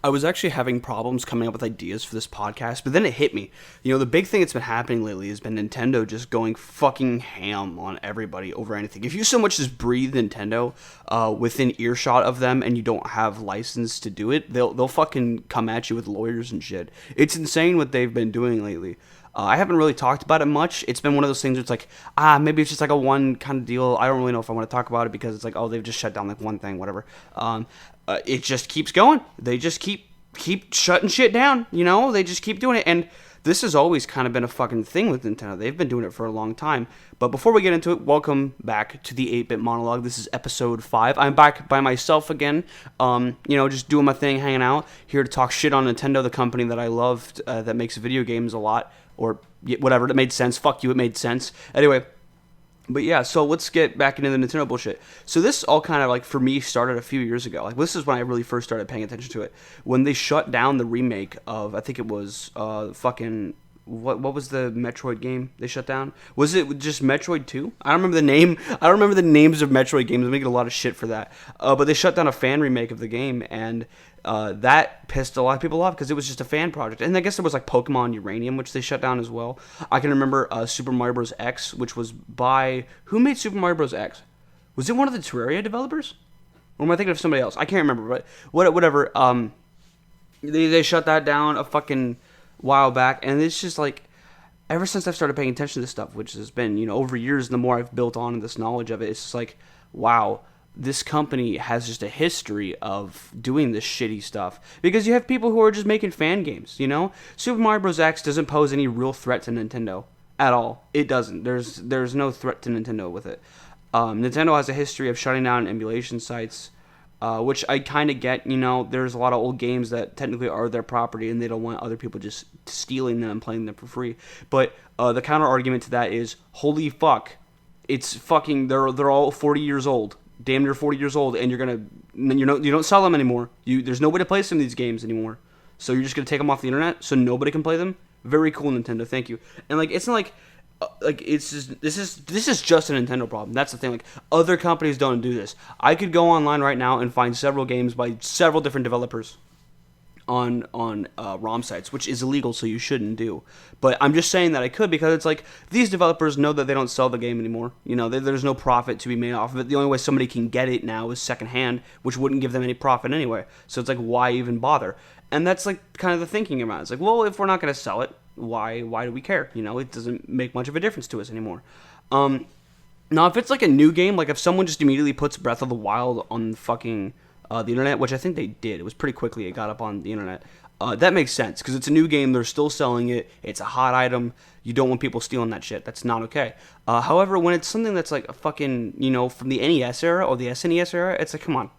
I was actually having problems coming up with ideas for this podcast, but then it hit me. You know, the big thing that's been happening lately has been Nintendo just going fucking ham on everybody over anything. If you so much as breathe Nintendo within earshot of them and you don't have license to do it, they'll fucking come at you with lawyers and shit. It's insane what they've been doing lately. I haven't really talked about it much. It's been one of those things where it's like, maybe it's just like a one kind of deal. I don't really know if I want to talk about it because it's like, oh, they've just shut down like one thing, whatever. It just keeps going. They just keep shutting shit down, you know? They just keep doing it. And this has always kind of been a fucking thing with Nintendo. They've been doing it for a long time. But before we get into it, welcome back to the 8-Bit Monologue. This is episode 5. I'm back by myself again, just doing my thing, hanging out, here to talk shit on Nintendo, the company that I loved, that makes video games a lot, or whatever. It made sense. Fuck you, it made sense. Anyway. But yeah, so let's get back into the Nintendo bullshit. So this all kind of, like, for me, started a few years ago. Like, this is when I really first started paying attention to it. When they shut down the remake of, I think it was, what was the Metroid game they shut down? Was it just Metroid 2? I don't remember the name. I don't remember the names of Metroid games. I'm making a lot of shit for that. But they shut down a fan remake of the game, and that pissed a lot of people off because it was just a fan project. And I guess there was like Pokemon Uranium, which they shut down as well. I can remember Super Mario Bros. X, which was by... Who made Super Mario Bros. X? Was it one of the Terraria developers? Or am I thinking of somebody else? I can't remember, but whatever. They shut that down a fucking while back, and it's just like... Ever since I've started paying attention to this stuff, which has been, over years, and the more I've built on this knowledge of it, it's just like, wow... This company has just a history of doing this shitty stuff. Because you have people who are just making fan games, Super Mario Bros. X doesn't pose any real threat to Nintendo. At all. It doesn't. There's no threat to Nintendo with it. Nintendo has a history of shutting down emulation sites, which I kind of get, There's a lot of old games that technically are their property, and they don't want other people just stealing them and playing them for free. But the counter argument to that is, holy fuck, it's fucking, they're all 40 years old. Damn near 40 years old, and you don't sell them anymore. There's no way to play some of these games anymore. So you're just gonna take them off the internet so nobody can play them. Very cool, Nintendo. Thank you. And like, it's not like it's just this is just a Nintendo problem. That's the thing. Like, other companies don't do this. I could go online right now and find several games by several different developers on ROM sites, which is illegal, so you shouldn't do. But I'm just saying that I could because it's like these developers know that they don't sell the game anymore. There's no profit to be made off of it. The only way somebody can get it now is secondhand, which wouldn't give them any profit anyway. So it's like, why even bother? And that's like kind of the thinking about it. It's like, well, if we're not going to sell it, why do we care? It doesn't make much of a difference to us anymore. Now, if it's like a new game, like if someone just immediately puts Breath of the Wild on fucking the internet, which I think they did. It was pretty quickly it got up on the internet. That makes sense, because it's a new game. They're still selling it. It's a hot item. You don't want people stealing that shit. That's not okay. However, when it's something that's like a fucking, from the NES era or the SNES era, it's like, come on.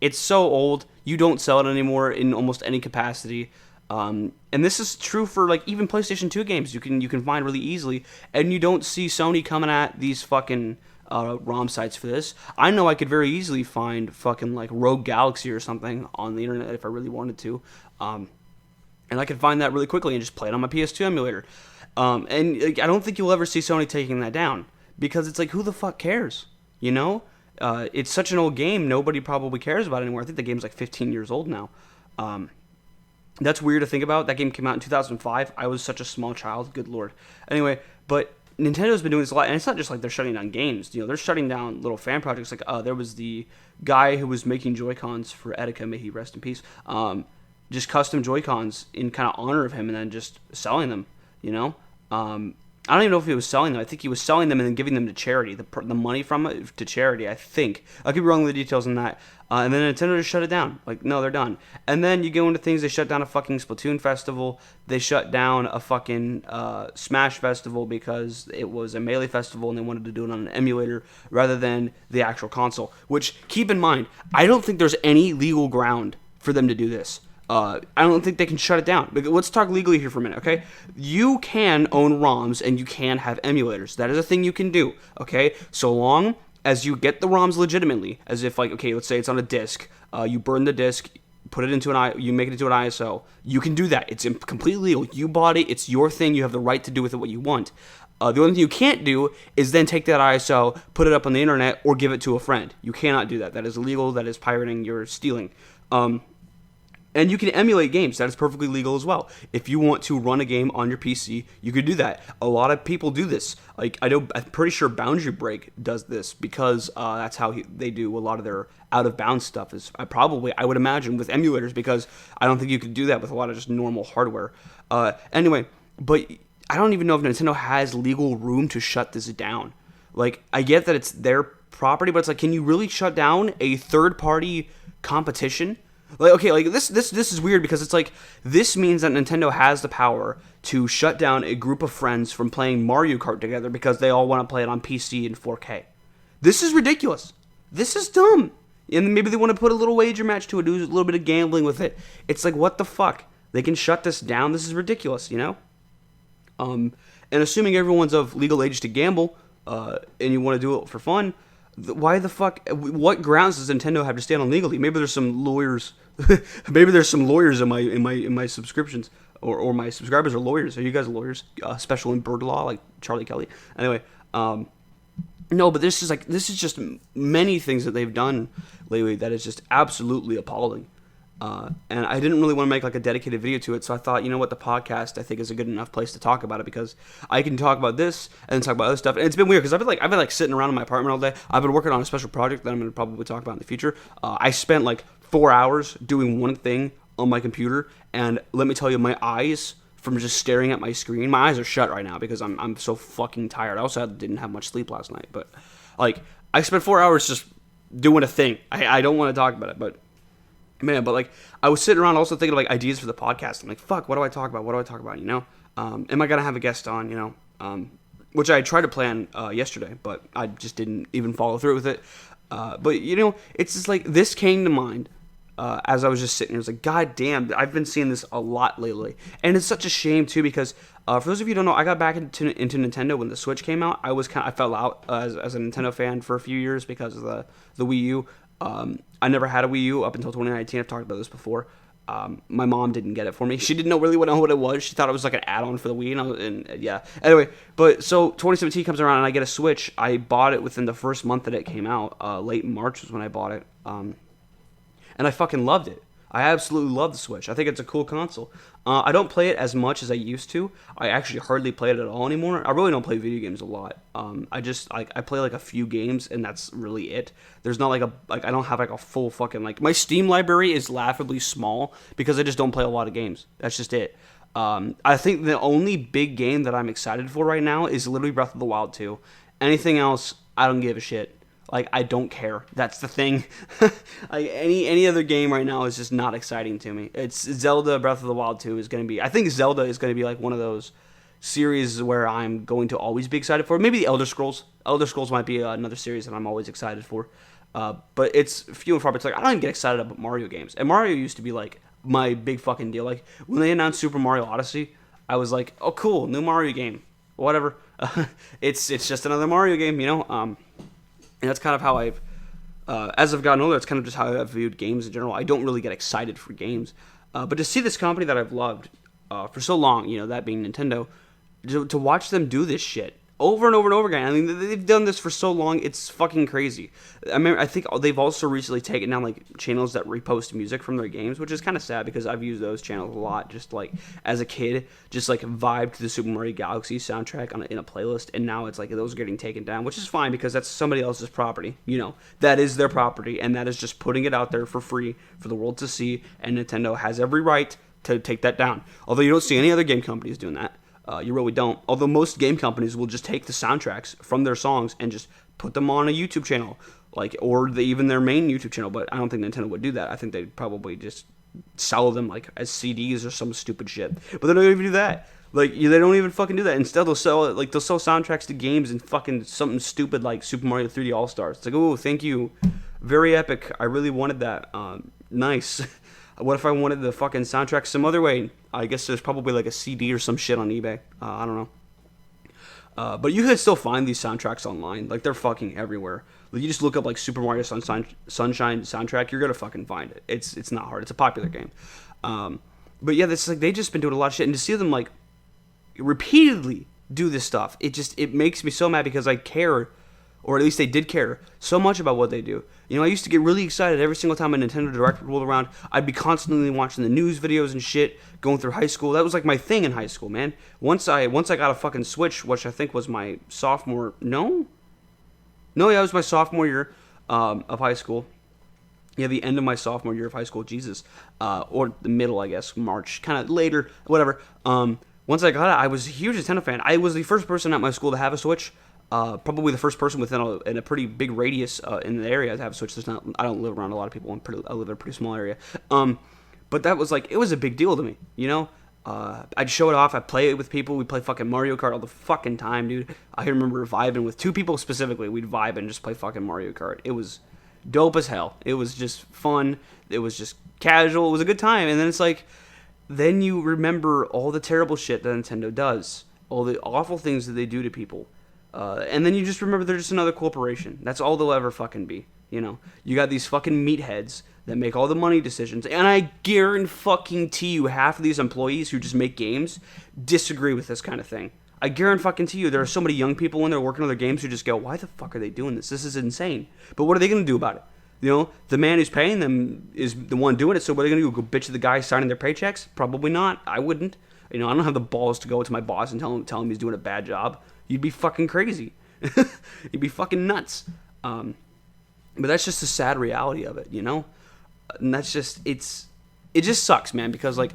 It's so old. You don't sell it anymore in almost any capacity. And this is true for like even PlayStation 2 games you can find really easily, and you don't see Sony coming at these fucking ROM sites for this. I know I could very easily find fucking like Rogue Galaxy or something on the internet if I really wanted to, and I could find that really quickly and just play it on my PS2 emulator. And I don't think you'll ever see Sony taking that down, because it's like, who the fuck cares? It's such an old game, nobody probably cares about it anymore. I think the game's like 15 years old now. That's weird to think about. That game came out in 2005. I was such a small child. Good lord. Anyway, but Nintendo's been doing this a lot, and it's not just like they're shutting down games. They're shutting down little fan projects. Like, there was the guy who was making Joy-Cons for Etika, may he rest in peace. Just custom Joy-Cons in kind of honor of him, and then just selling them. I don't even know if he was selling them. I think he was selling them and then giving them to charity, the money from it to charity, I think. I could be wrong with the details on that. And then Nintendo just shut it down. Like, no, they're done. And then you go into things, they shut down a fucking Splatoon festival. They shut down a fucking Smash festival because it was a Melee festival and they wanted to do it on an emulator rather than the actual console. Which, keep in mind, I don't think there's any legal ground for them to do this. I don't think they can shut it down. Let's talk legally here for a minute, okay? You can own ROMs and you can have emulators. That is a thing you can do, okay? So long as you get the ROMs legitimately, as if, like, okay, let's say it's on a disc. You burn the disc, put it into you make it into an ISO. You can do that. It's completely legal. You bought it. It's your thing. You have the right to do with it what you want. The only thing you can't do is then take that ISO, put it up on the internet, or give it to a friend. You cannot do that. That is illegal. That is pirating. You're stealing. And you can emulate games. That is perfectly legal as well. If you want to run a game on your PC, you could do that. A lot of people do this. Like I'm pretty sure Boundary Break does this because that's how they do a lot of their out of bounds stuff. I would imagine with emulators because I don't think you could do that with a lot of just normal hardware. Anyway, but I don't even know if Nintendo has legal room to shut this down. Like I get that it's their property, but it's like, can you really shut down a third party competition? Like, okay, like this is weird because it's like this means that Nintendo has the power to shut down a group of friends from playing Mario Kart together because they all want to play it on PC in 4K. This is ridiculous. This is dumb. And maybe they want to put a little wager match to it, do a little bit of gambling with it. It's like, what the fuck? They can shut this down. This is ridiculous, you know? And assuming everyone's of legal age to gamble, and you want to do it for fun, why the fuck? What grounds does Nintendo have to stand on legally? Maybe there's some lawyers. Maybe there's some lawyers in my subscriptions, or my subscribers are lawyers. Are you guys lawyers? Special in bird law, like Charlie Kelly. Anyway, no, but this is just many things that they've done lately that is just absolutely appalling. And I didn't really want to make like a dedicated video to it, so I thought, you know what, the podcast I think is a good enough place to talk about it because I can talk about this and then talk about other stuff. And it's been weird because I've been sitting around in my apartment all day. I've been working on a special project that I'm going to probably talk about in the future. I spent like 4 hours doing one thing on my computer, and let me tell you, my eyes from just staring at my screen, my eyes are shut right now because I'm so fucking tired. I also didn't have much sleep last night, but like I spent 4 hours just doing a thing. I don't want to talk about it, but. Man, but like I was sitting around also thinking of like ideas for the podcast. I'm like, fuck, what do I talk about? What do I talk about? You know, am I gonna have a guest on? You know, which I tried to plan yesterday, but I just didn't even follow through with it. But you know, it's just like this came to mind as I was just sitting here. I was like, God damn, I've been seeing this a lot lately, and it's such a shame too because for those of you who don't know, I got back into Nintendo when the Switch came out. I fell out as a Nintendo fan for a few years because of the Wii U. I never had a Wii U up until 2019. I've talked about this before. My mom didn't get it for me. She didn't really know what it was. She thought it was like an add-on for the Wii. And yeah. Anyway, but so 2017 comes around and I get a Switch. I bought it within the first month that it came out. Late March was when I bought it. And I fucking loved it. I absolutely love the Switch. I think it's a cool console. I don't play it as much as I used to. I actually hardly play it at all anymore. I really don't play video games a lot. I play like a few games and that's really it. There's not I don't have like a full fucking my Steam library is laughably small because I just don't play a lot of games. That's just it. I think the only big game that I'm excited for right now is literally Breath of the Wild 2. Anything else, I don't give a shit. Like, I don't care. That's the thing. Like, any other game right now is just not exciting to me. It's Zelda Breath of the Wild 2 is going to be... I think Zelda is going to be, like, one of those series where I'm going to always be excited for. Maybe the Elder Scrolls. Elder Scrolls might be another series that I'm always excited for. But it's few and far between. I don't even get excited about Mario games. And Mario used to be, like, my big fucking deal. Like, when they announced Super Mario Odyssey, I was like, oh, cool, new Mario game. Whatever. It's just another Mario game, you know? And that's kind of how as I've gotten older, it's kind of just how I've viewed games in general. I don't really get excited for games. But to see this company that I've loved for so long, you know, that being Nintendo, to watch them do this shit over and over and over again. I mean, they've done this for so long, it's fucking crazy. I think they've also recently taken down, like, channels that repost music from their games, which is kind of sad because I've used those channels a lot, just, like, as a kid, just, like, vibe to the Super Mario Galaxy soundtrack in a playlist, and now it's, like, those are getting taken down, which is fine because that's somebody else's property, you know. That is their property, and that is just putting it out there for free for the world to see, and Nintendo has every right to take that down. Although you don't see any other game companies doing that. You really don't. Although most game companies will just take the soundtracks from their songs and just put them on a YouTube channel, or even their main YouTube channel. But I don't think Nintendo would do that. I think they'd probably just sell them like as CDs or some stupid shit. But they don't even do that. Like, they don't even fucking do that. Instead, they'll sell soundtracks to games and fucking something stupid like Super Mario 3D All Stars. It's like, oh, thank you, very epic. I really wanted that. Nice. What if I wanted the fucking soundtrack some other way? I guess there's probably like a CD or some shit on eBay. I don't know. But you can still find these soundtracks online. Like, they're fucking everywhere. Like, you just look up like Super Mario Sunshine soundtrack, you're gonna fucking find it. It's not hard. It's a popular game. But yeah, this they've just been doing a lot of shit, and to see them like repeatedly do this stuff, it makes me so mad because I care or at least they did care so much about what they do. You know, I used to get really excited every single time a Nintendo Direct rolled around. I'd be constantly watching the news videos and shit going through high school. That was like my thing in high school, man. Once I got a fucking Switch, which I think was my sophomore. No, yeah, it was my sophomore year of high school. Yeah, the end of my sophomore year of high school, Jesus, or the middle, I guess, March, kind of later, whatever. Once I got it, I was a huge Nintendo fan. I was the first person at my school to have a Switch. Probably the first person within in a pretty big radius in the area to have a Switch. I don't live around a lot of people. I live in a pretty small area. But that was like, it was a big deal to me, you know? I'd show it off. I'd play it with people. We'd play fucking Mario Kart all the fucking time, dude. I remember vibing with two people specifically. We'd vibe and just play fucking Mario Kart. It was dope as hell. It was just fun. It was just casual. It was a good time. And then it's like, then you remember all the terrible shit that Nintendo does, all the awful things that they do to people, and then you just remember they're just another corporation. That's all they'll ever fucking be. You know, you got these fucking meatheads that make all the money decisions, and I guarantee you half of these employees who just make games disagree with this kind of thing. I guarantee you there are so many young people when they're working on their games who just go, why the fuck are they doing this? This is insane. But what are they going to do about it? You know, the man who's paying them is the one doing it, so what are they going to do? Go bitch to the guy signing their paychecks? Probably not. I wouldn't. You know, I don't have the balls to go to my boss and tell him he's doing a bad job. You'd be fucking crazy. You'd be fucking nuts. But that's just the sad reality of it, you know? And that's just, it just sucks, man, because, like,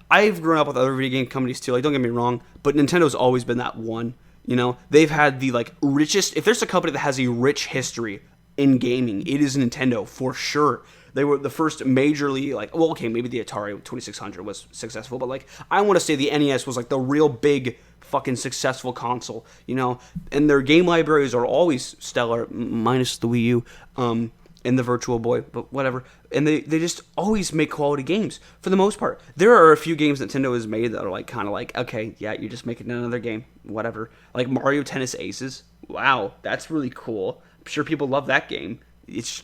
I've grown up with other video game companies, too. Like, don't get me wrong, but Nintendo's always been that one, you know? They've had the, like, richest, if there's a company that has a rich history in gaming, it is Nintendo, for sure. They were the first majorly, like, well, okay, maybe the Atari 2600 was successful, but, like, I want to say the NES was, like, the real big fucking successful console, you know? And their game libraries are always stellar, minus the Wii U, and the Virtual Boy, but whatever. And they just always make quality games, for the most part. There are a few games Nintendo has made that are, like, kind of like, okay, yeah, you're just making another game, whatever. Like Mario Tennis Aces, wow, that's really cool. I'm sure people love that game.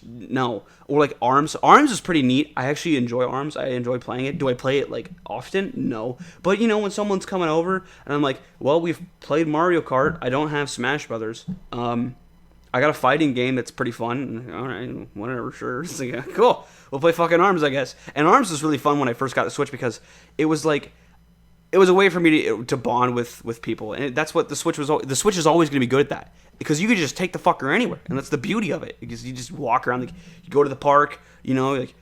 No. Or like ARMS. ARMS is pretty neat. I actually enjoy ARMS. I enjoy playing it. Do I play it like often? No. But you know, when someone's coming over and I'm like, well, we've played Mario Kart. I don't have Smash Brothers. I got a fighting game that's pretty fun. All right, whatever, sure. So, yeah, cool. We'll play fucking ARMS, I guess. And ARMS was really fun when I first got the Switch because it was like, it was a way for me to bond with people, and that's what the Switch was. The Switch is always going to be good at that because you could just take the fucker anywhere, and that's the beauty of it. Because you just walk around, like you go to the park, you know, like,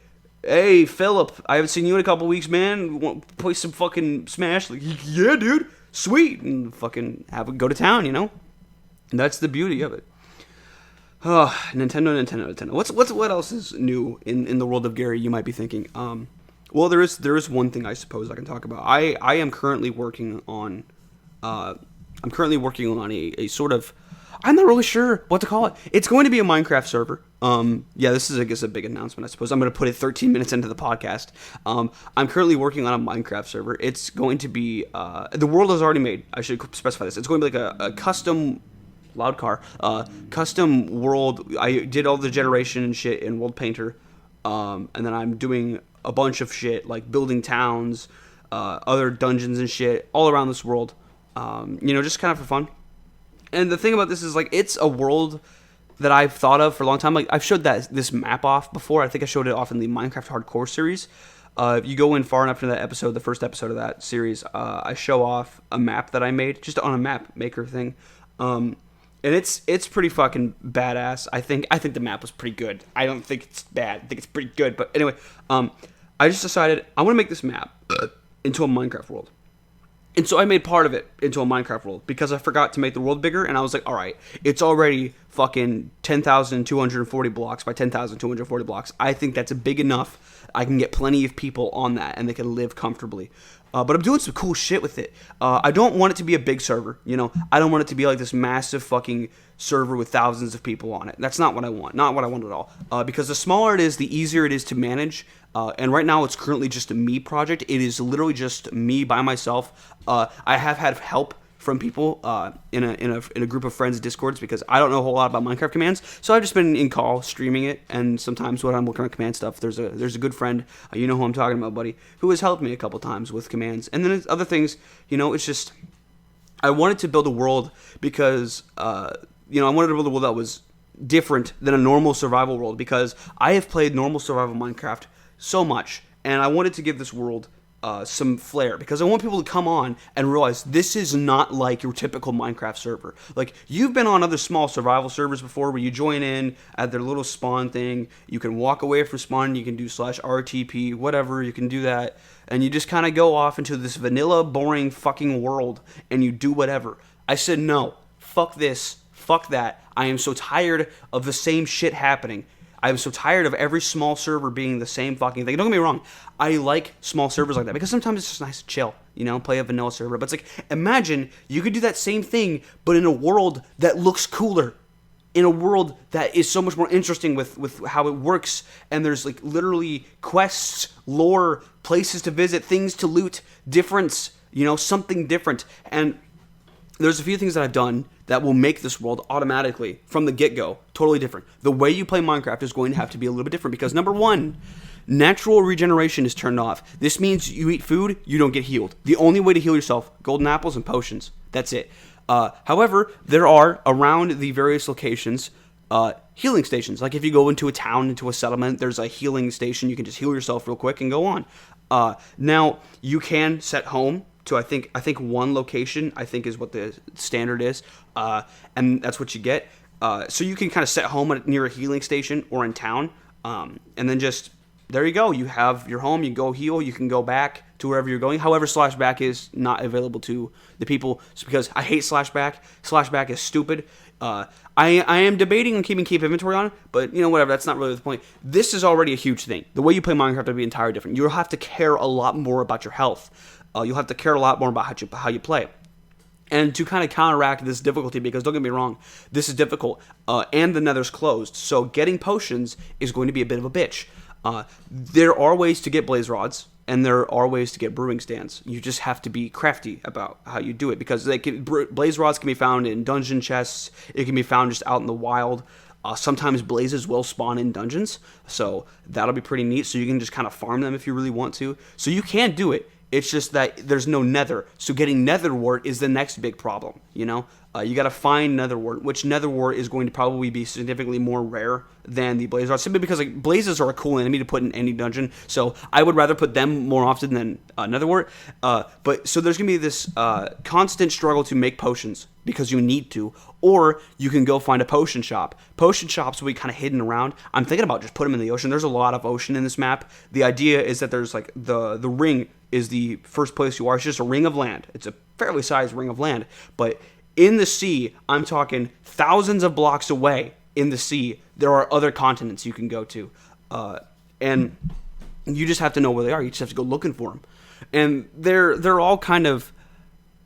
hey Philip, I haven't seen you in a couple weeks, man. Want to play some fucking Smash? Like, yeah, dude, sweet, and fucking go to town, you know. And that's the beauty of it. Oh, Nintendo. What else is new in the world of Gary? You might be thinking. Well, there is one thing I suppose I can talk about. I am currently working on a sort of, I'm not really sure what to call it. It's going to be a Minecraft server. Yeah, this is, I guess, a big announcement, I suppose. I'm going to put it 13 minutes into the podcast. I'm currently working on a Minecraft server. It's going to be, the world is already made. I should specify this. It's going to be like a custom, loud car, custom world. I did all the generation and shit in World Painter. And then I'm doing a bunch of shit, like building towns, other dungeons and shit, all around this world. You know, just kind of for fun. And the thing about this is, like, it's a world that I've thought of for a long time. Like, I've showed this map off before. I think I showed it off in the Minecraft Hardcore series. If you go in far enough into that episode, the first episode of that series, I show off a map that I made, just on a map maker thing. And it's pretty fucking badass. I think the map was pretty good. I don't think it's bad. I think it's pretty good. But anyway, I just decided I want to make this map into a Minecraft world. And so I made part of it into a Minecraft world because I forgot to make the world bigger. And I was like, all right, it's already fucking 10,240 blocks by 10,240 blocks. I think that's big enough. I can get plenty of people on that and they can live comfortably. But I'm doing some cool shit with it. I don't want it to be a big server, you know. I don't want it to be like this massive fucking server with thousands of people on it. That's not what I want. Not what I want at all. Because the smaller it is, the easier it is to manage. And right now, it's currently just a me project. It is literally just me by myself. I have had help from people in a group of friends Discords because I don't know a whole lot about Minecraft commands. So I've just been in call streaming it, and sometimes when I'm working on command stuff, there's a good friend, you know who I'm talking about, buddy, who has helped me a couple times with commands. And then other things, you know, it's just I wanted to build a world because I wanted to build a world that was different than a normal survival world, because I have played normal survival Minecraft so much, and I wanted to give this world some flair, because I want people to come on and realize this is not like your typical Minecraft server. Like, you've been on other small survival servers before where you join in at their little spawn thing, you can walk away from spawn, you can do /RTP, whatever, you can do that, and you just kind of go off into this vanilla, boring fucking world, and you do whatever. I said, no, fuck this, fuck that. I am so tired of the same shit happening. I'm so tired of every small server being the same fucking thing. Don't get me wrong. I like small servers like that because sometimes it's just nice to chill, play a vanilla server. But it's like, imagine you could do that same thing, but in a world that looks cooler. In a world that is so much more interesting with how it works. And there's like literally quests, lore, places to visit, things to loot, difference, something different. And there's a few things that I've done that will make this world automatically, from the get-go, totally different. The way you play Minecraft is going to have to be a little bit different because, number one, natural regeneration is turned off. This means you eat food, you don't get healed. The only way to heal yourself, golden apples and potions. That's it. However, there are, around the various locations, healing stations. Like if you go into a town, into a settlement, there's a healing station. You can just heal yourself real quick and go on. Now, you can set home to I think one location, I think, is what the standard is, and that's what you get. So you can kind of set home near a healing station or in town, and then just, there you go. You have your home, you go heal, you can go back to wherever you're going. However, /back is not available to the people, because I hate /back. /back is stupid. I am debating on keep inventory on it, but whatever, that's not really the point. This is already a huge thing. The way you play Minecraft will be entirely different. You'll have to care a lot more about your health. You'll have to care a lot more about how you play. And to kind of counteract this difficulty, because don't get me wrong, this is difficult, and the nether's closed, so getting potions is going to be a bit of a bitch. There are ways to get blaze rods, and there are ways to get brewing stands. You just have to be crafty about how you do it, because blaze rods can be found in dungeon chests, it can be found just out in the wild. Sometimes blazes will spawn in dungeons, so that'll be pretty neat, so you can just kind of farm them if you really want to. So you can do it. It's just that there's no nether. So getting nether wart is the next big problem, You got to find nether wart, which nether wart is going to probably be significantly more rare than the blaze rods, simply because blazes are a cool enemy to put in any dungeon. So I would rather put them more often than nether wart. But so there's going to be this constant struggle to make potions because you need to, or you can go find a potion shop. Potion shops will be kind of hidden around. I'm thinking about just put them in the ocean. There's a lot of ocean in this map. The idea is that there's like the ring is the first place you are. It's just a ring of land. It's a fairly sized ring of land, but in the sea, I'm talking thousands of blocks away in the sea, there are other continents you can go to, and you just have to know where they are. You just have to go looking for them, and they're all kind of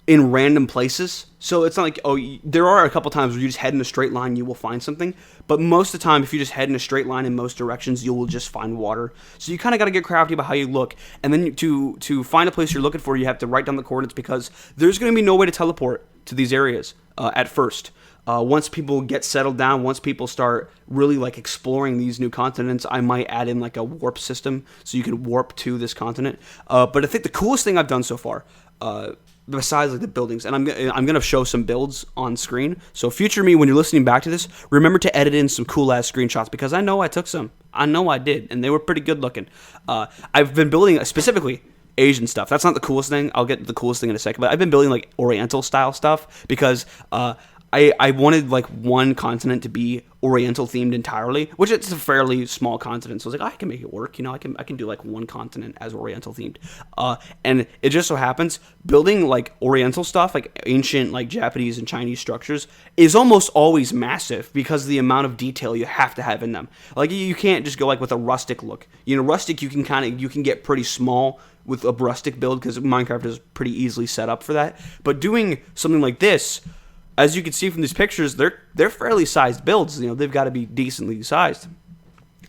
in random places. So it's not like, there are a couple times where you just head in a straight line, you will find something. But most of the time, if you just head in a straight line in most directions, you will just find water. So you kind of got to get crafty about how you look. And then to find a place you're looking for, you have to write down the coordinates, because there's going to be no way to teleport to these areas at first. Once people get settled down, once people start really like exploring these new continents, I might add in like a warp system so you can warp to this continent. But I think the coolest thing I've done so far, besides like the buildings, and I'm gonna show some builds on screen. So future me, when you're listening back to this, remember to edit in some cool ass screenshots, because I know I took some. I know I did, and they were pretty good looking. I've been building specifically Asian stuff. That's not the coolest thing. I'll get to the coolest thing in a second. But I've been building like Oriental style stuff because I wanted like one continent to be Oriental themed entirely, which it's a fairly small continent. So I was like, I can make it work. I can do like one continent as Oriental themed. And it just so happens building like Oriental stuff, like ancient like Japanese and Chinese structures, is almost always massive because of the amount of detail you have to have in them. Like you can't just go like with a rustic look. Rustic you can get pretty small with a rustic build because Minecraft is pretty easily set up for that. But doing something like this, as you can see from these pictures, they're fairly sized builds. They've got to be decently sized.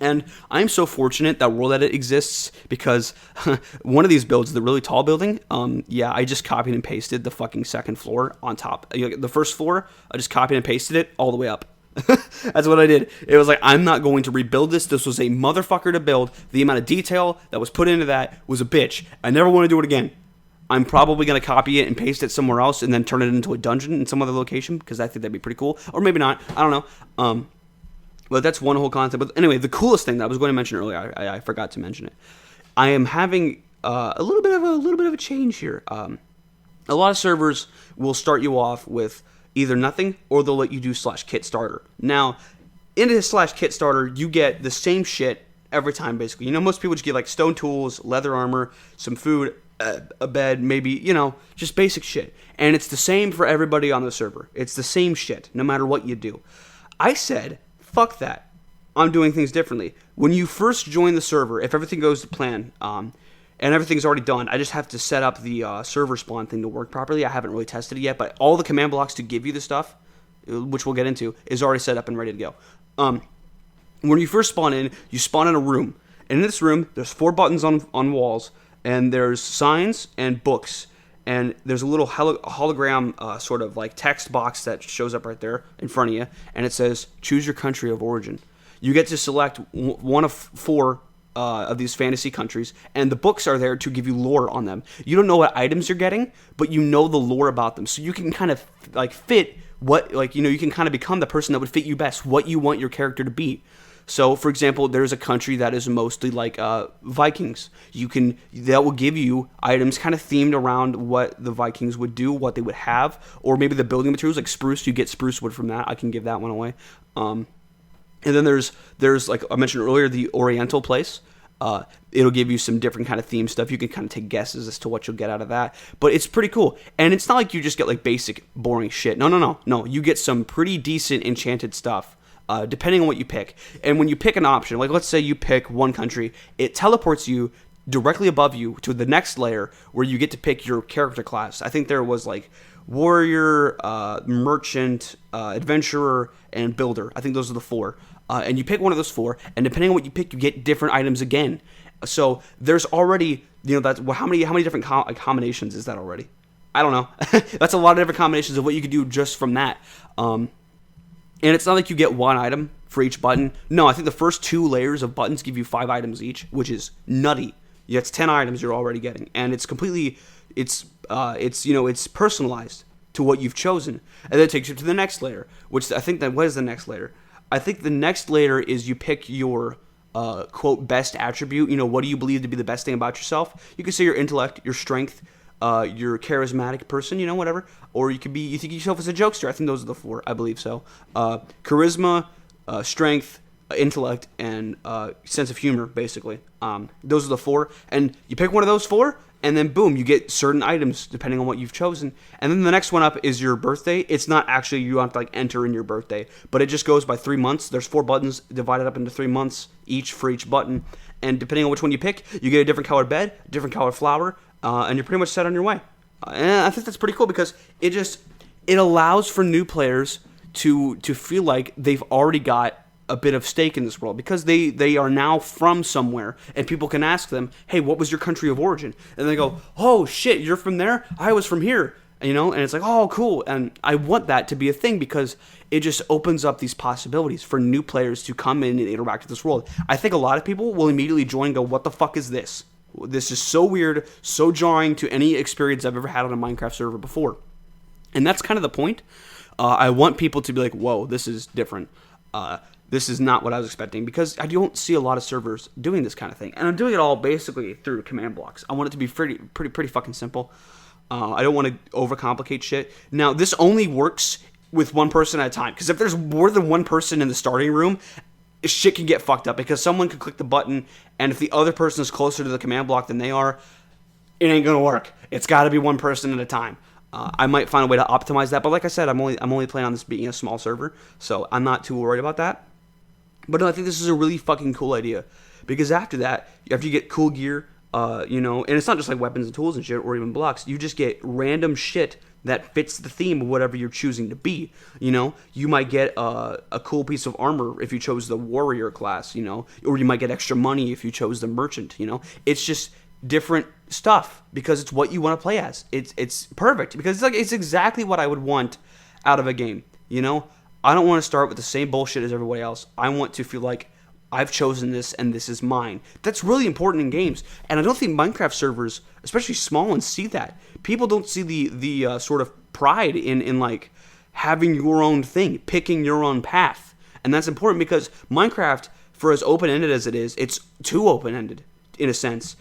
And I'm so fortunate that World Edit exists, because one of these builds, the really tall building, I just copied and pasted the fucking second floor on top. The first floor, I just copied and pasted it all the way up. That's what I did. It was like, I'm not going to rebuild this. This was a motherfucker to build. The amount of detail that was put into that was a bitch. I never want to do it again. I'm probably going to copy it and paste it somewhere else and then turn it into a dungeon in some other location because I think that'd be pretty cool. Or maybe not. I don't know. But that's one whole concept. But anyway, the coolest thing that I was going to mention earlier, I forgot to mention it. I am having a little bit of a change here. A lot of servers will start you off with either nothing or they'll let you do /kit starter. Now, in this /kit starter, you get the same shit every time, basically. You know, most people just get like stone tools, leather armor, some food, a bed, maybe, you know, just basic shit. And it's the same for everybody on the server. It's the same shit, no matter what you do. I said, fuck that. I'm doing things differently. When you first join the server, if everything goes to plan, and everything's already done, I just have to set up the server spawn thing to work properly. I haven't really tested it yet, but all the command blocks to give you the stuff, which we'll get into, is already set up and ready to go. When you first spawn in, you spawn in a room. And in this room, there's 4 buttons on walls, and there's signs and books. And there's a little hologram sort of like text box that shows up right there in front of you, and it says, choose your country of origin. You get to select one of 4 of these fantasy countries, and the books are there to give you lore on them. You don't know what items you're getting, but you know the lore about them, so you can kind of like fit what, like, you know, you can kind of become the person that would fit you best, what you want your character to be. So, for example, there's a country that is mostly like Vikings. That will give you items kind of themed around what the Vikings would do, what they would have, or maybe the building materials like spruce. You get spruce wood from that. I can give that one away. And then there's like I mentioned earlier, the Oriental place. It'll give you some different kind of theme stuff. You can kind of take guesses as to what you'll get out of that. But it's pretty cool. And it's not like you just get like basic, boring shit. No. You get some pretty decent enchanted stuff, depending on what you pick. And when you pick an option, like let's say you pick one country, it teleports you directly above you to the next layer where you get to pick your character class. I think there was like warrior, merchant, adventurer, and builder. I think those are the 4. And you pick one of those 4, and depending on what you pick, you get different items again. So there's already, you know, that's how many different combinations is that already? I don't know. That's a lot of different combinations of what you could do just from that. And it's not like you get one item for each button. No, I think the first 2 layers of buttons give you 5 items each, which is nutty. Yeah, it's 10 items you're already getting, and it's completely, it's personalized to what you've chosen, and then it takes you to the next layer. Which I think what is the next layer? I think the next layer is you pick your quote best attribute. You know, what do you believe to be the best thing about yourself? You could say your intellect, your strength, you're a charismatic person, you know, whatever. Or you think of yourself as a jokester. I think those are the 4. I believe so. Charisma, strength, intellect, and sense of humor, basically. Those are the 4. And you pick one of those 4, and then boom, you get certain items depending on what you've chosen. And then the next one up is your birthday. It's not actually, you don't have to like enter in your birthday, but it just goes by 3 months. There's 4 buttons divided up into 3 months each for each button. And depending on which one you pick, you get a different colored bed, different colored flower, and you're pretty much set on your way. And I think that's pretty cool because it allows for new players to feel like they've already got a bit of stake in this world because they are now from somewhere, and people can ask them, hey, what was your country of origin? And they go, oh shit, you're from there? I was from here. You know, and it's like, oh, cool. And I want that to be a thing because it just opens up these possibilities for new players to come in and interact with this world. I think a lot of people will immediately join and go, what the fuck is this? This is so weird, so jarring to any experience I've ever had on a Minecraft server before. And that's kind of the point. I want people to be like, whoa, this is different. This is not what I was expecting, because I don't see a lot of servers doing this kind of thing. And I'm doing it all basically through command blocks. I want it to be pretty fucking simple. I don't want to overcomplicate shit. Now, this only works with one person at a time, because if there's more than one person in the starting room, shit can get fucked up, because someone could click the button, and if the other person is closer to the command block than they are, it ain't gonna work. It's got to be one person at a time. I might find a way to optimize that, but like I said, I'm only planning on this being a small server, so I'm not too worried about that. But no, I think this is a really fucking cool idea, because after that, after you get cool gear, you know, and it's not just like weapons and tools and shit, or even blocks. You just get random shit that fits the theme of whatever you're choosing to be. You know, you might get a cool piece of armor if you chose the warrior class, you know, or you might get extra money if you chose the merchant. You know, it's just different stuff because it's what you want to play as. It's perfect because it's exactly what I would want out of a game. You know, I don't want to start with the same bullshit as everybody else. I want to feel like I've chosen this, and this is mine. That's really important in games, and I don't think Minecraft servers, especially small ones, see that. People don't see the sort of pride in like having your own thing, picking your own path, and that's important because Minecraft, for as open-ended as it is, it's too open-ended in a sense.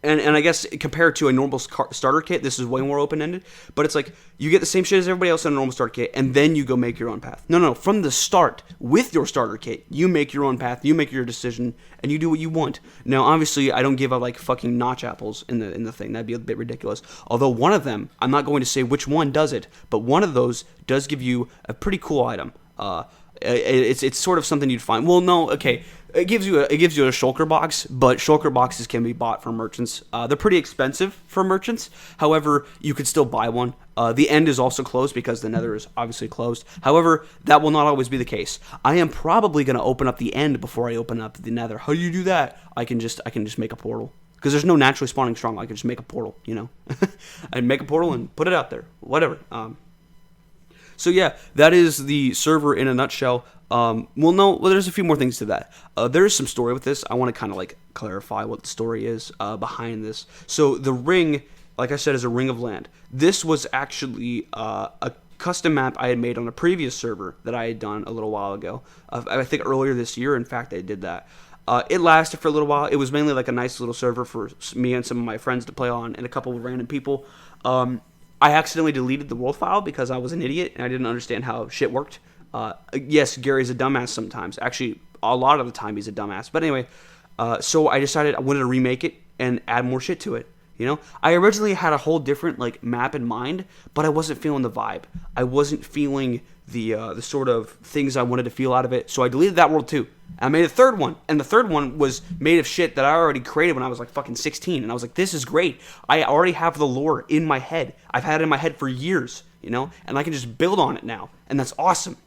And I guess compared to a normal starter kit, this is way more open-ended. But it's like you get the same shit as everybody else in a normal starter kit, and then you go make your own path. No, from the start, with your starter kit, you make your own path, you make your decision, and you do what you want. Now, obviously, I don't give out like fucking notch apples in the thing. That'd be a bit ridiculous. Although one of them, I'm not going to say which one does it, but one of those does give you a pretty cool item. It's sort of something you'd find. Well, no, okay. It gives you a shulker box, but shulker boxes can be bought from merchants. They're pretty expensive for merchants. However, you could still buy one. The end is also closed because the nether is obviously closed. However, that will not always be the case. I am probably going to open up the end before I open up the nether. How do you do that? I can just make a portal. Because there's no naturally spawning strong. I can just make a portal, you know. I make a portal and put it out there. Whatever. So yeah, that is the server in a nutshell. There's a few more things to that. There is some story with this. I want to kind of like clarify what the story is behind this. So the ring, like I said, is a ring of land. This was actually a custom map I had made on a previous server that I had done a little while ago. I think earlier this year, in fact, I did that. It lasted for a little while. It was mainly like a nice little server for me and some of my friends to play on and a couple of random people. I accidentally deleted the world file because I was an idiot and I didn't understand how shit worked. Yes, Gary's a dumbass sometimes. Actually, a lot of the time he's a dumbass. But anyway, so I decided I wanted to remake it and add more shit to it. You know, I originally had a whole different like map in mind, but I wasn't feeling the vibe. I wasn't feeling the sort of things I wanted to feel out of it. So I deleted that world too. I made a third one, and the third one was made of shit that I already created when I was like fucking 16, and I was like, this is great. I already have the lore in my head. I've had it in my head for years, you know, and I can just build on it now, and that's awesome,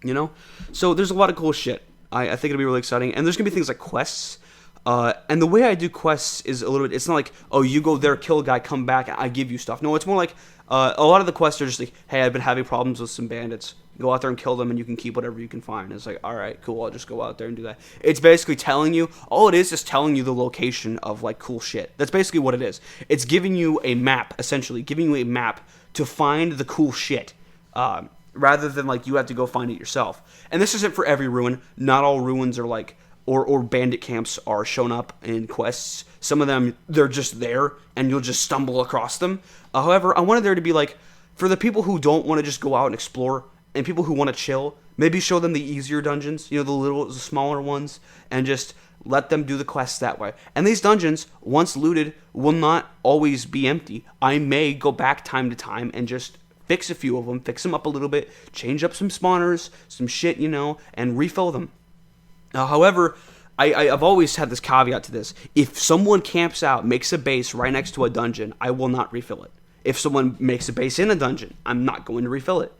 you know. So there's a lot of cool shit. I think it'll be really exciting, and there's gonna be things like quests. And the way I do quests is a little bit, it's not like, oh, you go there, kill a guy, come back, and I give you stuff. No, it's more like, a lot of the quests are just like, hey, I've been having problems with some bandits. Go out there and kill them, and you can keep whatever you can find. And it's like, all right, cool, I'll just go out there and do that. It's basically telling you, all it is telling you the location of, like, cool shit. That's basically what it is. It's giving you a map, essentially, giving you a map to find the cool shit. Rather than, like, you have to go find it yourself. And this isn't for every ruin. Not all ruins are, like, or bandit camps are shown up in quests. Some of them, they're just there, and you'll just stumble across them. However, I wanted there to be, like, for the people who don't want to just go out and explore, and people who want to chill, maybe show them the easier dungeons, you know, the smaller ones, and just let them do the quests that way. And these dungeons, once looted, will not always be empty. I may go back time to time and just fix a few of them, fix them up a little bit, change up some spawners, some shit, you know, and refill them. However, I've always had this caveat to this. If someone camps out, makes a base right next to a dungeon, I will not refill it. If someone makes a base in a dungeon, I'm not going to refill it.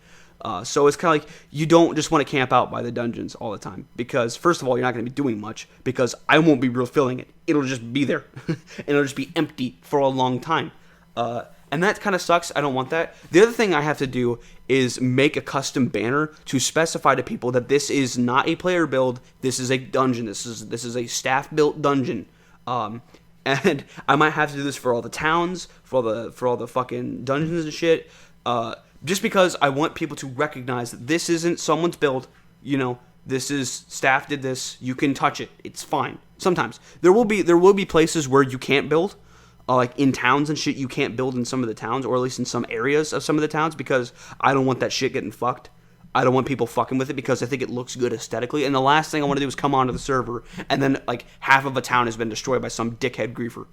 So it's kind of like you don't just want to camp out by the dungeons all the time. Because, first of all, you're not going to be doing much. Because I won't be refilling it. It'll just be there. And it'll just be empty for a long time. And that kind of sucks. I don't want that. The other thing I have to do is make a custom banner to specify to people that this is not a player build. This is a dungeon. This is a staff built dungeon. And I might have to do this for all the towns, for all the fucking dungeons and shit. Just because I want people to recognize that this isn't someone's build. You know, this is staff did this. You can touch it. It's fine. Sometimes there will be places where you can't build. Like in towns and shit, you can't build in some of the towns, or at least in some areas of some of the towns, because I don't want that shit getting fucked. I don't want people fucking with it because I think it looks good aesthetically. And the last thing I want to do is come onto the server and then like half of a town has been destroyed by some dickhead griefer.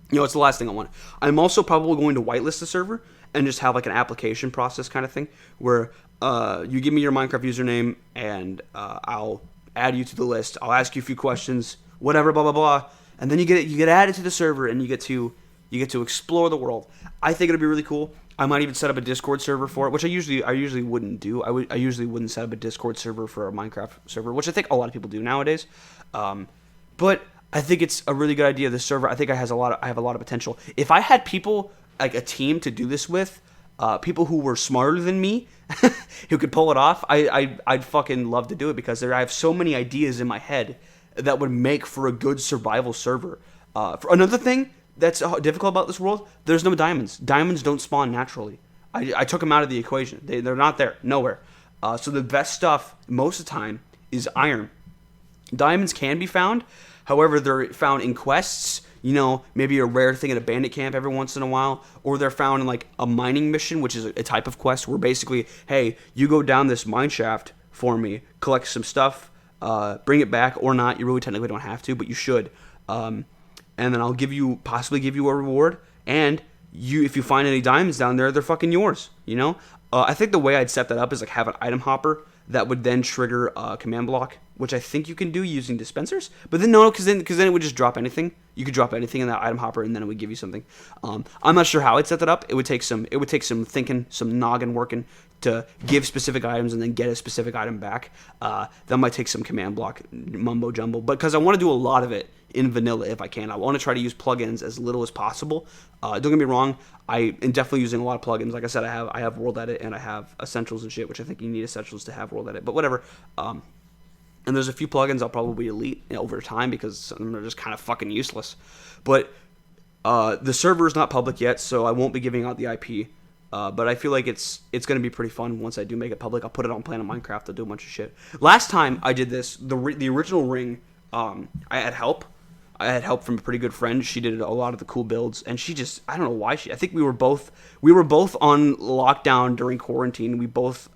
You know, it's the last thing I want. I'm also probably going to whitelist the server and just have like an application process kind of thing where you give me your Minecraft username and I'll add you to the list. I'll ask you a few questions, whatever, blah blah blah. And then you get added to the server, and you get to explore the world. I think it'll be really cool. I might even set up a Discord server for it, which I usually wouldn't do. I usually wouldn't set up a Discord server for a Minecraft server, which I think a lot of people do nowadays. But I think it's a really good idea. This server, I think I have a lot of potential. If I had people like a team to do this with, people who were smarter than me, who could pull it off, I'd fucking love to do it because I have so many ideas in my head that would make for a good survival server. For another thing that's difficult about this world, there's no diamonds. Diamonds don't spawn naturally. I took them out of the equation. They're not there, nowhere. So the best stuff most of the time is iron. Diamonds can be found, however, they're found in quests. You know, maybe a rare thing at a bandit camp every once in a while, or they're found in like a mining mission, which is a type of quest where basically, hey, you go down this mine shaft for me, collect some stuff, bring it back or not. You really technically don't have to, but you should. And then I'll possibly give you a reward. And if you find any diamonds down there, they're fucking yours. You know, I think the way I'd set that up is like have an item hopper that would then trigger a command block, which I think you can do using dispensers. But then no, because then it would just drop anything. You could drop anything in that item hopper, and then it would give you something. I'm not sure how I'd set that up. It would take some thinking, some noggin working to give specific items and then get a specific item back. That might take some command block mumbo jumbo. But because I want to do a lot of it in vanilla if I can, I want to try to use plugins as little as possible. Don't get me wrong, I am definitely using a lot of plugins. Like I said, I have World Edit and I have Essentials and shit, which I think you need Essentials to have World Edit. But whatever. And there's a few plugins I'll probably delete over time because some of them are just kind of fucking useless. But the server is not public yet, so I won't be giving out the IP. But I feel like it's going to be pretty fun once I do make it public. I'll put it on Planet Minecraft. I'll do a bunch of shit. Last time I did this, the original ring, I had help. I had help from a pretty good friend. She did a lot of the cool builds, and she just, I don't know why I think we were both on lockdown during quarantine. We both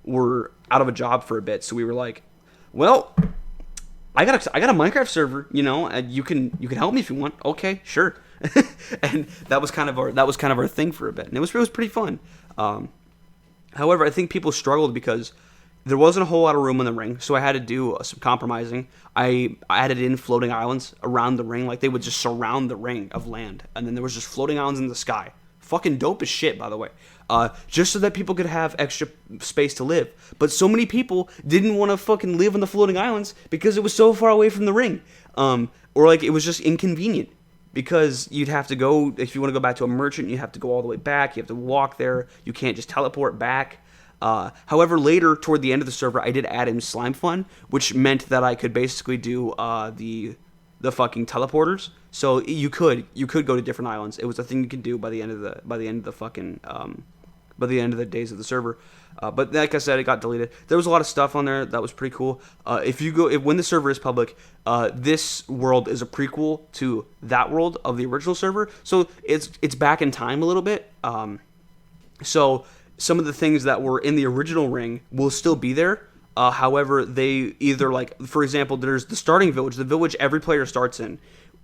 were out of a job for a bit, so we were like, well, I got a Minecraft server, you know, and you can help me if you want. Okay, sure. And that was kind of our thing for a bit, and it was pretty fun. However, I think people struggled because there wasn't a whole lot of room in the ring, so I had to do some compromising. I added in floating islands around the ring, like they would just surround the ring of land, and then there was just floating islands in the sky. Fucking dope as shit, by the way. Just so that people could have extra space to live. But so many people didn't want to fucking live on the floating islands because it was so far away from the ring. Or like it was just inconvenient. Because you'd have to go, if you want to go back to a merchant, you have to go all the way back. You have to walk there. You can't just teleport back. However, later, toward the end of the server, I did add in Slime Fun, which meant that I could basically do the fucking teleporters. So you could go to different islands. It was a thing you could do by the end of the days of the server. But like I said, it got deleted. There was a lot of stuff on there that was pretty cool. When the server is public, this world is a prequel to that world of the original server. So it's back in time a little bit. So some of the things that were in the original ring will still be there. However, they either, like, for example, there's the starting village, the village every player starts in.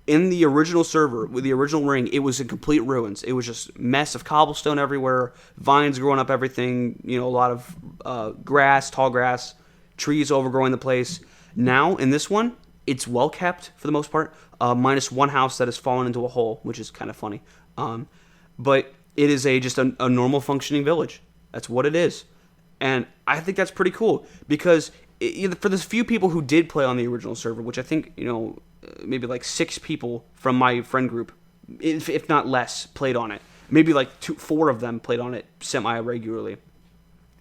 In the original server, with the original ring, it was in complete ruins. It was just mess of cobblestone everywhere, vines growing up everything, you know, a lot of grass, tall grass, trees overgrowing the place. Now, in this one, it's well kept for the most part, minus one house that has fallen into a hole, which is kind of funny. But it is just a normal functioning village. That's what it is. And I think that's pretty cool because for the few people who did play on the original server, which I think, you know, maybe like 6 people from my friend group, if not less, played on it. Maybe like 4 of them played on it semi-regularly.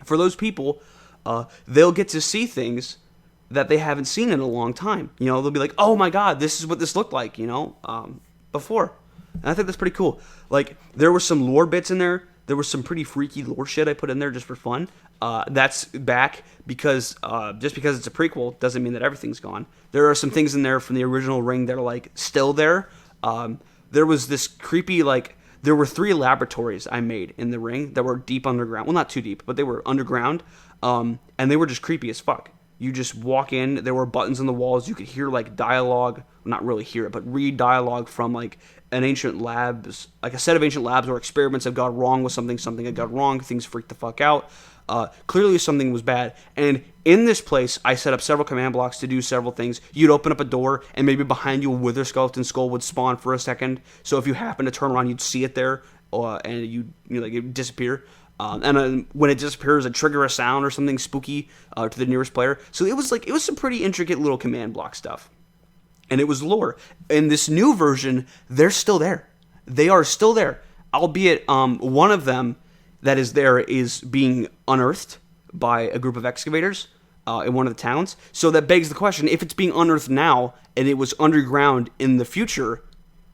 For those people, they'll get to see things that they haven't seen in a long time. You know, they'll be like, oh my god, this is what this looked like, you know, before. And I think that's pretty cool. Like, there were some lore bits in there. There was some pretty freaky lore shit I put in there just for fun. That's back because just because it's a prequel doesn't mean that everything's gone. There are some things in there from the original ring that are like still there. There was this creepy, like, there were 3 laboratories I made in the ring that were deep underground. Well, not too deep, but they were underground. And they were just creepy as fuck. You just walk in, there were buttons on the walls. You could hear like dialogue, not really hear it, but read dialogue from like an ancient labs, like a set of ancient labs where experiments have gone wrong with something had gone wrong, things freaked the fuck out. Clearly something was bad. And in this place, I set up several command blocks to do several things. You'd open up a door, and maybe behind you a wither skeleton skull would spawn for a second. So if you happen to turn around, you'd see it there, and you like it would disappear. And when it disappears, it trigger a sound or something spooky to the nearest player. So it was some pretty intricate little command block stuff. And it was lore. In this new version, they're still there. They are still there. Albeit one of them that is there is being unearthed by a group of excavators in one of the towns. So that begs the question, if it's being unearthed now and it was underground in the future,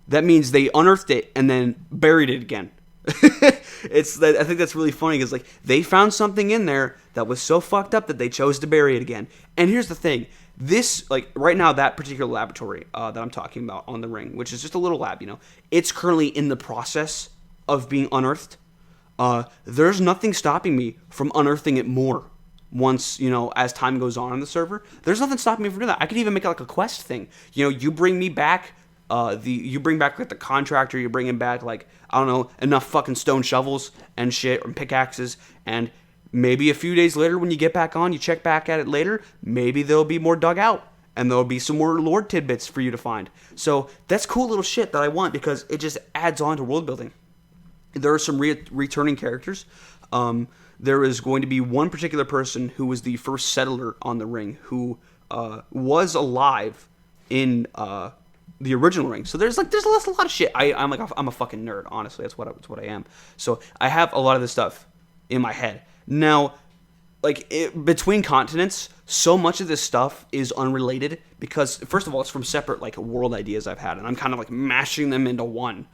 that means they unearthed it and then buried it again. I think that's really funny because like they found something in there that was so fucked up that they chose to bury it again. And here's the thing, this like right now that particular laboratory that I'm talking about on the ring, which is just a little lab, it's currently in the process of being unearthed. There's nothing stopping me from unearthing it more once, as time goes on the server. There's nothing stopping me from doing that. I could even make it like a quest thing. You bring me back you bring back like the contractor, you bring him back like, I don't know, enough fucking stone shovels and shit or pickaxes, and maybe a few days later when you get back on, you check back at it later, maybe there'll be more dug out and there'll be some more lore tidbits for you to find. So that's cool little shit that I want because it just adds on to world building. There are some returning characters. There is going to be one particular person who was the first settler on the ring who was alive in the original ring. So there's a lot of shit. I'm a fucking nerd, honestly. That's what I am. So I have a lot of this stuff in my head. Now, between continents, so much of this stuff is unrelated because, first of all, it's from separate world ideas I've had, and I'm kind of mashing them into one.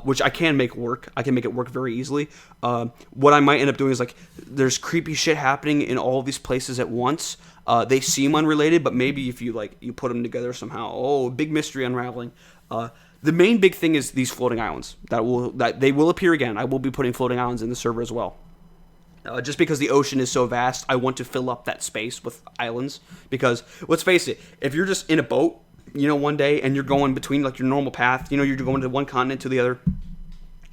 Which I can make work. I can make it work very easily. What I might end up doing is there's creepy shit happening in all of these places at once. They seem unrelated, but maybe if you you put them together somehow, big mystery unraveling. The main big thing is these floating islands that they will appear again. I will be putting floating islands in the server as well. Just because the ocean is so vast, I want to fill up that space with islands. Because let's face it, if you're just in a boat, one day, and you're going between your normal path, you're going to one continent to the other,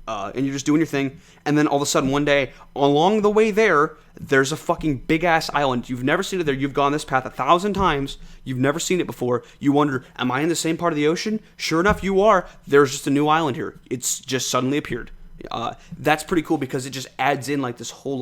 and you're just doing your thing, and then all of a sudden one day, along the way there's a fucking big-ass island. You've never seen it there. You've gone this path 1,000 times. You've never seen it before. You wonder, am I in the same part of the ocean? Sure enough, you are. There's just a new island here. It's just suddenly appeared. That's pretty cool because it just adds in this whole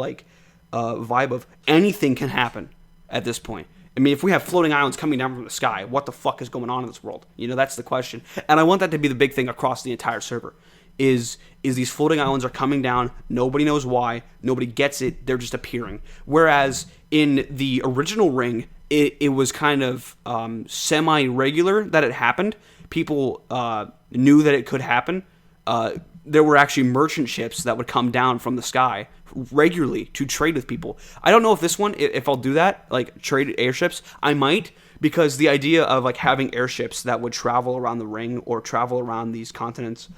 vibe of anything can happen at this point. I mean, if we have floating islands coming down from the sky, what the fuck is going on in this world? That's the question. And I want that to be the big thing across the entire server, is these floating islands are coming down. Nobody knows why. Nobody gets it. They're just appearing. Whereas in the original ring, it was kind of semi-regular that it happened. People knew that it could happen. There were actually merchant ships that would come down from the sky regularly to trade with people. I don't know if this one, if I'll do that, trade airships. I might, because the idea of having airships that would travel around the ring or travel around these continents,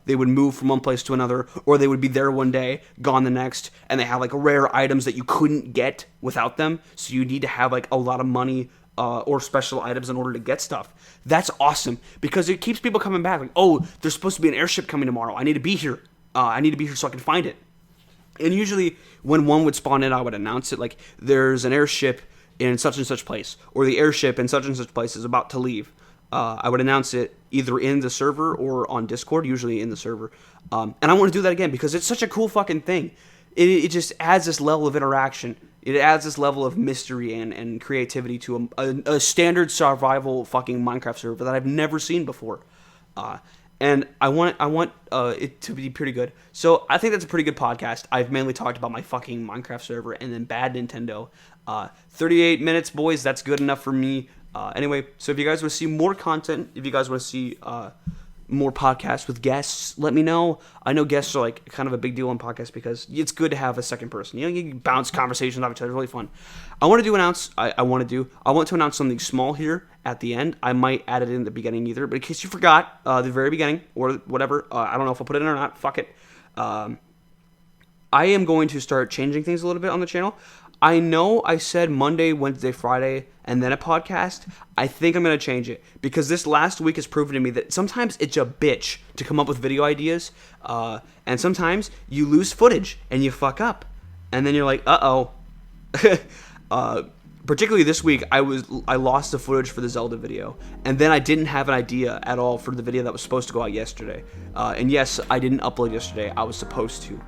they would move from one place to another, or they would be there one day, gone the next, and they have rare items that you couldn't get without them, so you need to have a lot of money or special items in order to get stuff. That's awesome because it keeps people coming back. There's supposed to be an airship coming tomorrow. I need to be here. I need to be here so I can find it. And usually when one would spawn in, I would announce it there's an airship in such and such place, or the airship in such and such place is about to leave. I would announce it either in the server or on Discord, usually in the server. And I want to do that again because it's such a cool fucking thing. It just adds this level of interaction. It adds this level of mystery and creativity to a standard survival fucking Minecraft server that I've never seen before. And I want it to be pretty good. So I think that's a pretty good podcast. I've mainly talked about my fucking Minecraft server and then bad Nintendo. 38 minutes, boys. That's good enough for me. Anyway, so if you guys want to see more content, if you guys want to see more podcasts with guests, let me know. I know guests are kind of a big deal on podcasts because it's good to have a second person. You can bounce conversations off each other. It's really fun. I want to announce something small here at the end. I might add it in the beginning either, but in case you forgot, the very beginning or whatever, I don't know if I'll put it in or not. Fuck it. I am going to start changing things a little bit on the channel. I know I said Monday, Wednesday, Friday, and then a podcast. I think I'm going to change it because this last week has proven to me that sometimes it's a bitch to come up with video ideas, and sometimes you lose footage and you fuck up, and then you're like, uh-oh. Particularly this week, I lost the footage for the Zelda video, and then I didn't have an idea at all for the video that was supposed to go out yesterday. And yes, I didn't upload yesterday. I was supposed to.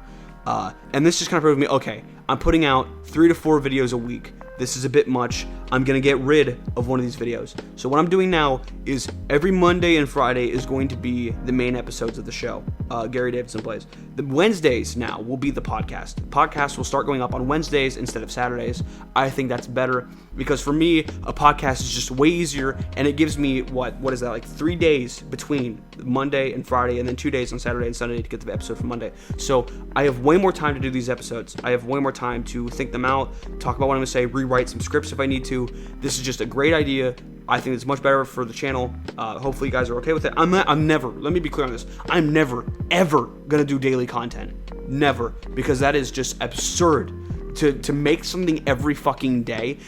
And this just kind of proved me, okay, I'm putting out 3 to 4 videos a week. This is a bit much. I'm going to get rid of one of these videos. So what I'm doing now is every Monday and Friday is going to be the main episodes of the show. Gary Davidson Plays. The Wednesdays now will be the podcast. Podcast will start going up on Wednesdays instead of Saturdays. I think that's better because for me, a podcast is just way easier, and it gives me, what is that, like 3 days between Monday and Friday, and then 2 days on Saturday and Sunday to get the episode for Monday. So I have way more time to do these episodes. I have way more time to think them out, talk about what I'm going to say, rewrite some scripts if I need to. This is just a great idea. I think it's much better for the channel. Hopefully you guys are okay with it. I'm never, let me be clear on this, I'm never, ever gonna do daily content. Never. Because that is just absurd. To make something every fucking day,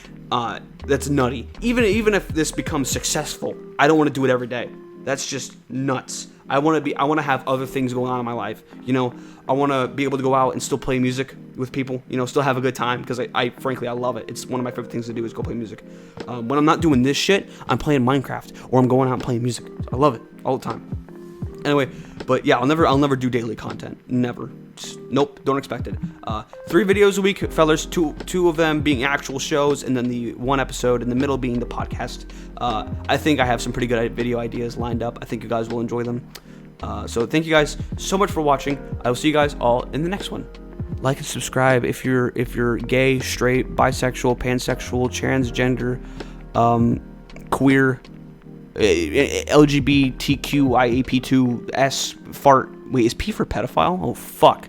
that's nutty. Even if this becomes successful, I don't want to do it every day. That's just nuts. I want to have other things going on in my life. I want to be able to go out and still play music with people, still have a good time, because I frankly, I love it. It's one of my favorite things to do is go play music. When I'm not doing this shit, I'm playing Minecraft, or I'm going out and playing music. I love it all the time. Anyway, but yeah, I'll never do daily content. Never. Nope, don't expect it. 3 videos a week, fellas. Two of them being actual shows, and then the one episode in the middle being the podcast. I think I have some pretty good video ideas lined up. I think you guys will enjoy them. So thank you guys so much for watching. I will see you guys all in the next one. Like and subscribe if you're gay, straight, bisexual, pansexual, transgender, queer, LGBTQIAP2S fart. Wait, is P for pedophile? Oh fuck.